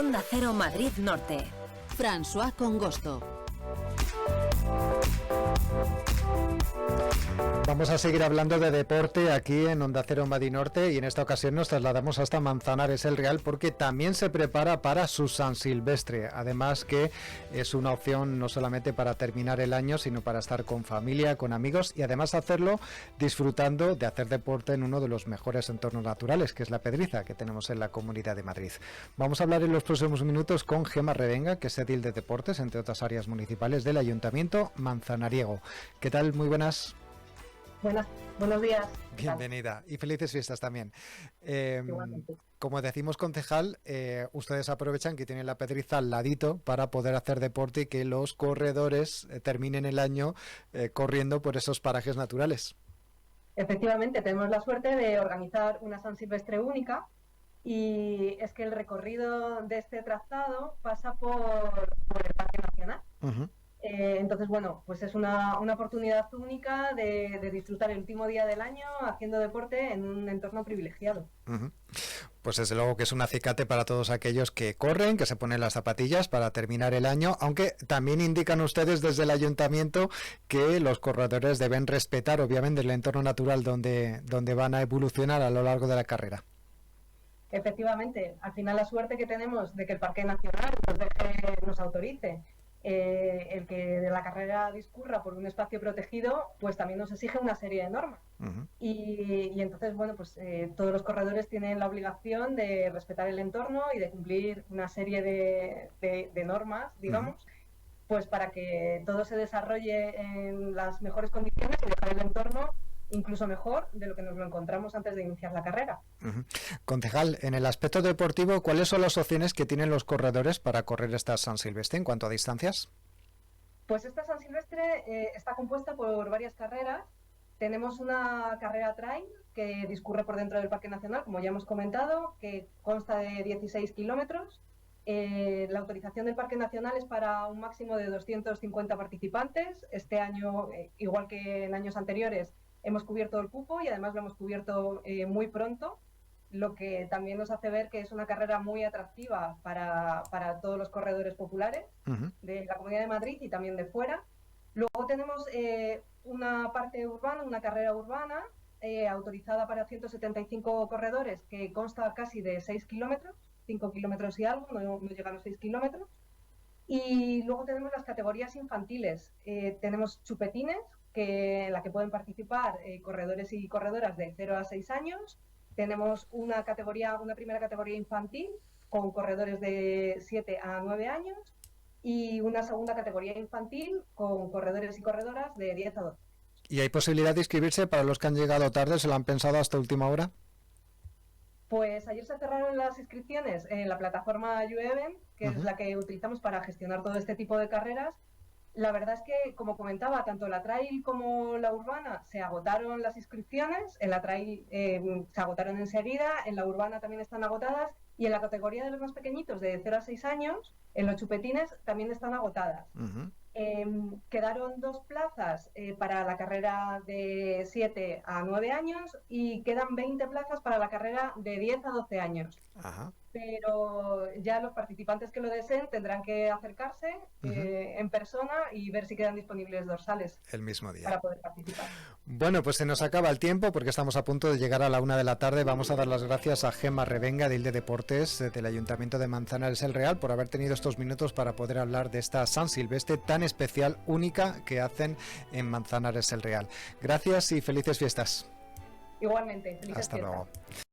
Onda Cero Madrid Norte. François Congosto. Vamos a seguir hablando de deporte aquí en Onda Cero Madrid Norte y en esta ocasión nos trasladamos hasta Manzanares el Real porque también se prepara para su San Silvestre. Además que es una opción no solamente para terminar el año, sino para estar con familia, con amigos y además hacerlo disfrutando de hacer deporte en uno de los mejores entornos naturales, que es la Pedriza, que tenemos en la Comunidad de Madrid. Vamos a hablar en los próximos minutos con Gemma Revenga, que es edil de deportes, entre otras áreas municipales del Ayuntamiento manzanariego. ¿Qué tal? Muy buenas. Buenos días. Bienvenida y felices fiestas también. Como decimos, concejal, ustedes aprovechan que tienen la Pedriza al ladito para poder hacer deporte y que los corredores terminen el año corriendo por esos parajes naturales. Efectivamente, tenemos la suerte de organizar una San Silvestre única y es que el recorrido de este trazado pasa por el Parque Nacional. Uh-huh. Entonces, bueno, pues es una oportunidad única de disfrutar el último día del año haciendo deporte en un entorno privilegiado. Uh-huh. Pues desde luego que es un acicate para todos aquellos que corren, que se ponen las zapatillas para terminar el año, aunque también indican ustedes desde el ayuntamiento que los corredores deben respetar obviamente el entorno natural donde van a evolucionar a lo largo de la carrera. Efectivamente, al final la suerte que tenemos de que el Parque Nacional nos autorice el que la carrera discurra por un espacio protegido, pues también nos exige una serie de normas. Uh-huh. Y entonces, bueno, pues todos los corredores tienen la obligación de respetar el entorno y de cumplir una serie de normas, digamos, uh-huh, pues para que todo se desarrolle en las mejores condiciones y dejar el entorno incluso mejor de lo que nos lo encontramos antes de iniciar la carrera. Uh-huh. Concejal, en el aspecto deportivo, ¿cuáles son las opciones que tienen los corredores para correr esta San Silvestre en cuanto a distancias? Pues esta San Silvestre está compuesta por varias carreras. Tenemos una carrera trail que discurre por dentro del Parque Nacional, como ya hemos comentado, que consta de 16 kilómetros. La autorización del Parque Nacional es para un máximo de 250 participantes. Este año, igual que en años anteriores, hemos cubierto el cupo y además lo hemos cubierto muy pronto, lo que también nos hace ver que es una carrera muy atractiva para todos los corredores populares, uh-huh, de la Comunidad de Madrid y también de fuera. Luego tenemos una parte urbana, una carrera urbana, autorizada para 175 corredores, que consta casi de 6 kilómetros, 5 kilómetros y algo, no llega a los 6 kilómetros. Y luego tenemos las categorías infantiles. Tenemos chupetines, en la que pueden participar corredores y corredoras de 0 a 6 años. Tenemos una primera categoría infantil con corredores de 7 a 9 años y una segunda categoría infantil con corredores y corredoras de 10 a 12. ¿Y hay posibilidad de inscribirse para los que han llegado tarde? ¿Se lo han pensado hasta última hora? Pues ayer se cerraron las inscripciones en la plataforma YouEvent, que uh-huh, es la que utilizamos para gestionar todo este tipo de carreras. La verdad es que, como comentaba, tanto la trail como la urbana se agotaron las inscripciones. En la trail se agotaron enseguida, en la urbana también están agotadas y en la categoría de los más pequeñitos, de 0 a 6 años, en los chupetines también están agotadas. Uh-huh. Quedaron 2 plazas para la carrera de 7 a 9 años y quedan 20 plazas para la carrera de 10 a 12 años. Ajá. Pero ya los participantes que lo deseen tendrán que acercarse uh-huh, en persona y ver si quedan disponibles dorsales el mismo día para poder participar. Bueno, pues se nos acaba el tiempo porque estamos a punto de llegar a la 1 de la tarde. Vamos a dar las gracias a Gemma Revenga, edil de Deportes del Ayuntamiento de Manzanares el Real, por haber tenido estos minutos para poder hablar de esta San Silvestre tan especial, única, que hacen en Manzanares el Real. Gracias y felices fiestas. Igualmente, felices Hasta fiestas. Luego.